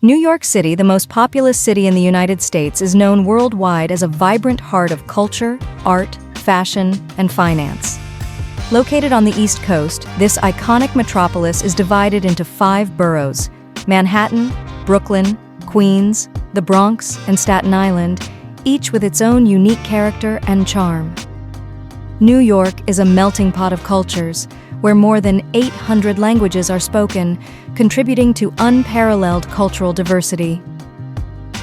New York City, the most populous city in the United States, is known worldwide as a vibrant heart of culture, art, fashion, and finance. Located on the East Coast, this iconic metropolis is divided into 5 boroughs: Manhattan, Brooklyn, Queens, the Bronx, and Staten Island, each with its own unique character and charm. New York is a melting pot of cultures, where more than 800 languages are spoken, contributing to unparalleled cultural diversity.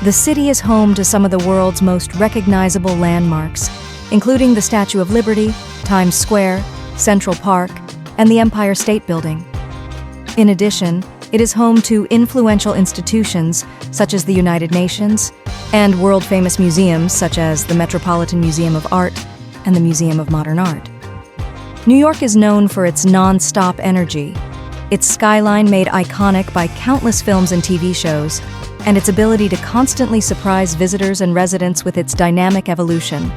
The city is home to some of the world's most recognizable landmarks, including the Statue of Liberty, Times Square, Central Park, and the Empire State Building. In addition, it is home to influential institutions such as the United Nations and world-famous museums such as the Metropolitan Museum of Art and the Museum of Modern Art. New York is known for its non-stop energy, its skyline made iconic by countless films and TV shows, and its ability to constantly surprise visitors and residents with its dynamic evolution.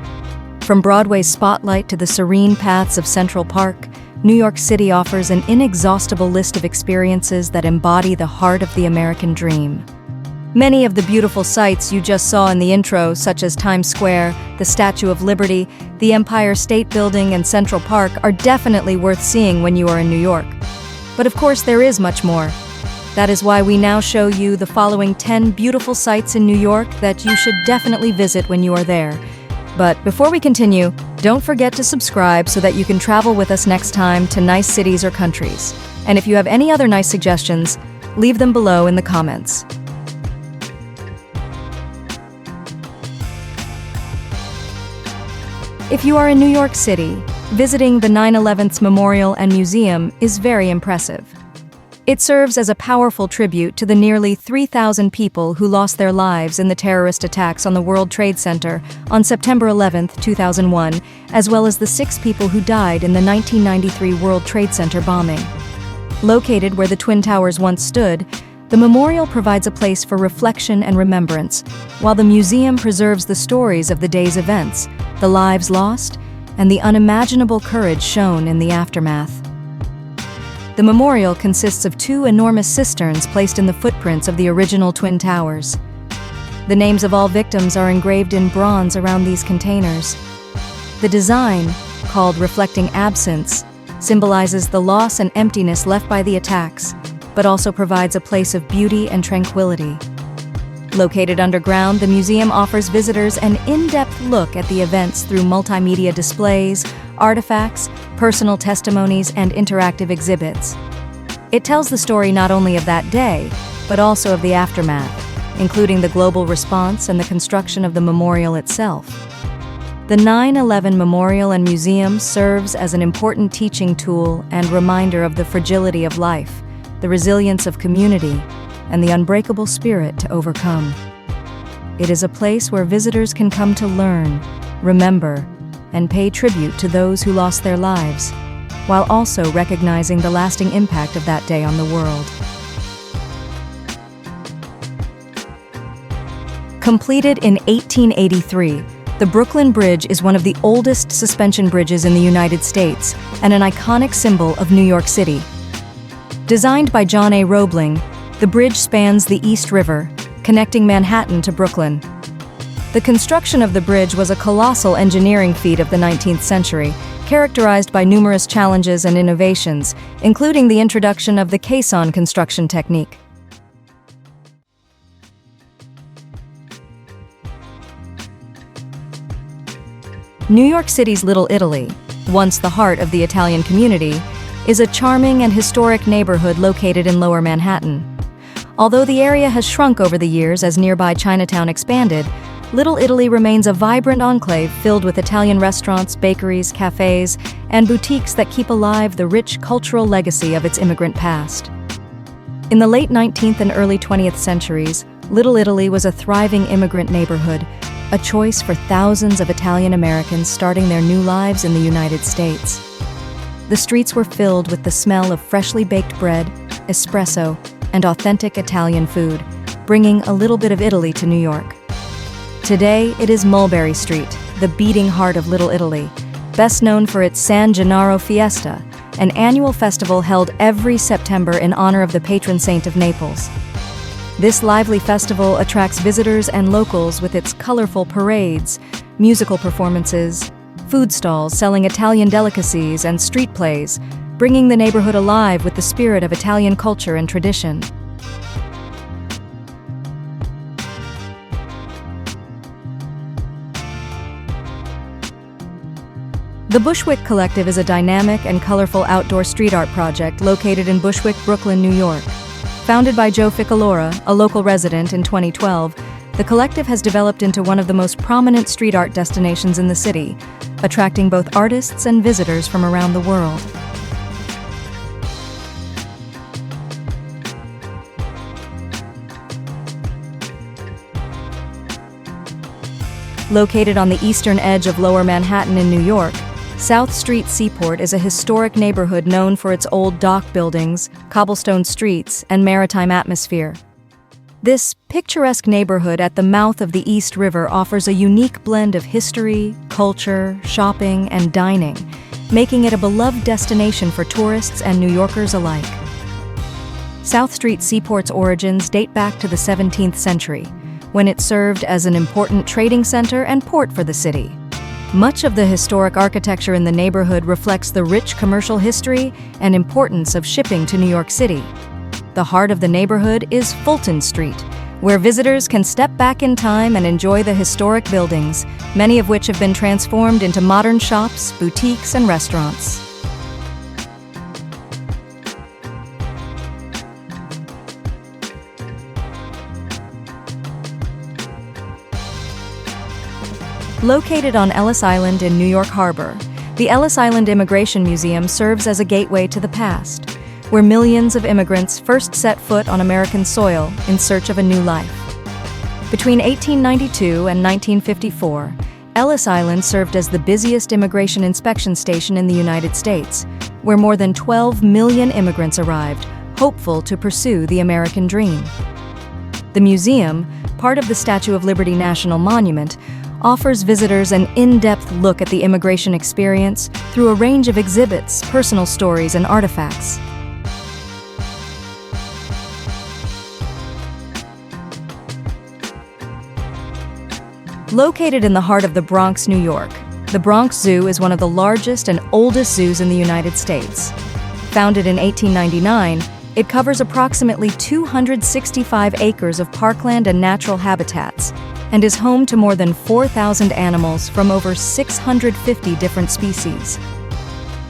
From Broadway's spotlight to the serene paths of Central Park, New York City offers an inexhaustible list of experiences that embody the heart of the American dream. Many of the beautiful sights you just saw in the intro, such as Times Square, the Statue of Liberty, the Empire State Building, and Central Park, are definitely worth seeing when you are in New York. But of course, there is much more. That is why we now show you the following 10 beautiful sights in New York that you should definitely visit when you are there. But before we continue, don't forget to subscribe so that you can travel with us next time to nice cities or countries. And if you have any other nice suggestions, leave them below in the comments. If you are in New York City, visiting the 9/11 Memorial and Museum is very impressive. It serves as a powerful tribute to the nearly 3,000 people who lost their lives in the terrorist attacks on the World Trade Center on September 11, 2001, as well as the 6 people who died in the 1993 World Trade Center bombing. Located where the Twin Towers once stood, the memorial provides a place for reflection and remembrance, while the museum preserves the stories of the day's events, the lives lost, and the unimaginable courage shown in the aftermath. The memorial consists of 2 enormous cisterns placed in the footprints of the original Twin Towers. The names of all victims are engraved in bronze around these containers. The design, called Reflecting Absence, symbolizes the loss and emptiness left by the attacks, but also provides a place of beauty and tranquility. Located underground, the museum offers visitors an in-depth look at the events through multimedia displays, artifacts, personal testimonies, and interactive exhibits. It tells the story not only of that day, but also of the aftermath, including the global response and the construction of the memorial itself. The 9/11 Memorial and Museum serves as an important teaching tool and reminder of the fragility of life, the resilience of community, and the unbreakable spirit to overcome. It is a place where visitors can come to learn, remember, and pay tribute to those who lost their lives, while also recognizing the lasting impact of that day on the world. Completed in 1883, the Brooklyn Bridge is one of the oldest suspension bridges in the United States and an iconic symbol of New York City. Designed by John A. Roebling, the bridge spans the East River, connecting Manhattan to Brooklyn. The construction of the bridge was a colossal engineering feat of the 19th century, characterized by numerous challenges and innovations, including the introduction of the caisson construction technique. New York City's Little Italy, once the heart of the Italian community, is a charming and historic neighborhood located in Lower Manhattan. Although the area has shrunk over the years as nearby Chinatown expanded, Little Italy remains a vibrant enclave filled with Italian restaurants, bakeries, cafes, and boutiques that keep alive the rich cultural legacy of its immigrant past. In the late 19th and early 20th centuries, Little Italy was a thriving immigrant neighborhood, a choice for thousands of Italian Americans starting their new lives in the United States. The streets were filled with the smell of freshly baked bread, espresso, and authentic Italian food, bringing a little bit of Italy to New York. Today, it is Mulberry Street, the beating heart of Little Italy, best known for its San Gennaro Fiesta, an annual festival held every September in honor of the patron saint of Naples. This lively festival attracts visitors and locals with its colorful parades, musical performances, food stalls selling Italian delicacies, and street plays, bringing the neighborhood alive with the spirit of Italian culture and tradition. The Bushwick Collective is a dynamic and colorful outdoor street art project located in Bushwick, Brooklyn, New York. Founded by Joe Ficalora, a local resident, in 2012, the collective has developed into one of the most prominent street art destinations in the city, attracting both artists and visitors from around the world. Located on the eastern edge of Lower Manhattan in New York, South Street Seaport is a historic neighborhood known for its old dock buildings, cobblestone streets, and maritime atmosphere. This picturesque neighborhood at the mouth of the East River offers a unique blend of history, culture, shopping, and dining, making it a beloved destination for tourists and New Yorkers alike. South Street Seaport's origins date back to the 17th century, when it served as an important trading center and port for the city. Much of the historic architecture in the neighborhood reflects the rich commercial history and importance of shipping to New York City. The heart of the neighborhood is Fulton Street, where visitors can step back in time and enjoy the historic buildings, many of which have been transformed into modern shops, boutiques, and restaurants. Located on Ellis Island in New York Harbor, the Ellis Island Immigration Museum serves as a gateway to the past, where millions of immigrants first set foot on American soil in search of a new life. Between 1892 and 1954, Ellis Island served as the busiest immigration inspection station in the United States, where more than 12 million immigrants arrived, hopeful to pursue the American dream. The museum, part of the Statue of Liberty National Monument, offers visitors an in-depth look at the immigration experience through a range of exhibits, personal stories, and artifacts. Located in the heart of the Bronx, New York, the Bronx Zoo is one of the largest and oldest zoos in the United States. Founded in 1899, it covers approximately 265 acres of parkland and natural habitats, and is home to more than 4,000 animals from over 650 different species.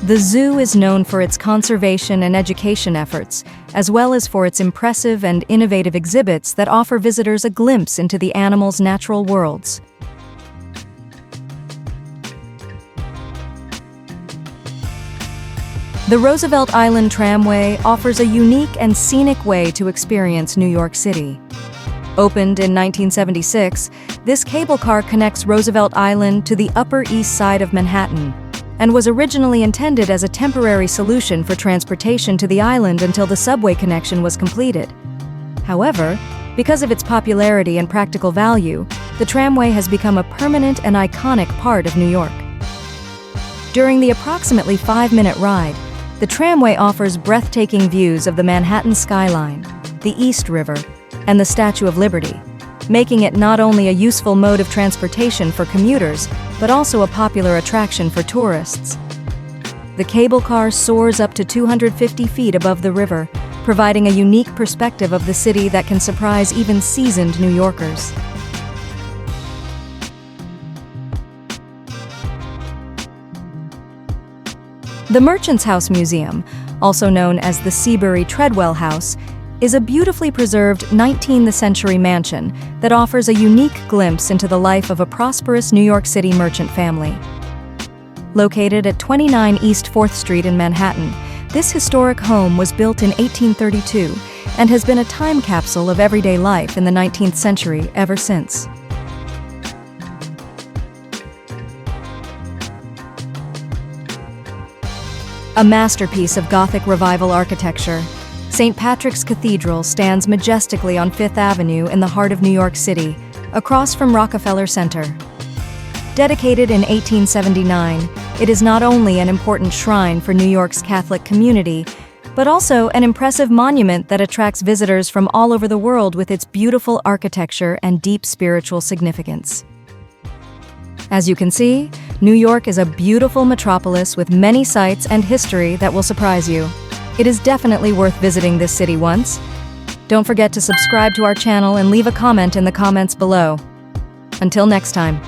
The zoo is known for its conservation and education efforts, as well as for its impressive and innovative exhibits that offer visitors a glimpse into the animals' natural worlds. The Roosevelt Island Tramway offers a unique and scenic way to experience New York City. Opened in 1976, this cable car connects Roosevelt Island to the Upper East Side of Manhattan, and was originally intended as a temporary solution for transportation to the island until the subway connection was completed. However, because of its popularity and practical value, the tramway has become a permanent and iconic part of New York. During the approximately 5-minute ride, the tramway offers breathtaking views of the Manhattan skyline, the East River, and the Statue of Liberty, making it not only a useful mode of transportation for commuters, but also a popular attraction for tourists. The cable car soars up to 250 feet above the river, providing a unique perspective of the city that can surprise even seasoned New Yorkers. The Merchant's House Museum, also known as the Seabury Treadwell House, is a beautifully preserved 19th century mansion that offers a unique glimpse into the life of a prosperous New York City merchant family. Located at 29 East 4th Street in Manhattan, this historic home was built in 1832 and has been a time capsule of everyday life in the 19th century ever since. A masterpiece of Gothic Revival architecture, St. Patrick's Cathedral stands majestically on Fifth Avenue in the heart of New York City, across from Rockefeller Center. Dedicated in 1879, it is not only an important shrine for New York's Catholic community, but also an impressive monument that attracts visitors from all over the world with its beautiful architecture and deep spiritual significance. As you can see, New York is a beautiful metropolis with many sights and history that will surprise you. It is definitely worth visiting this city once. Don't forget to subscribe to our channel and leave a comment in the comments below. Until next time.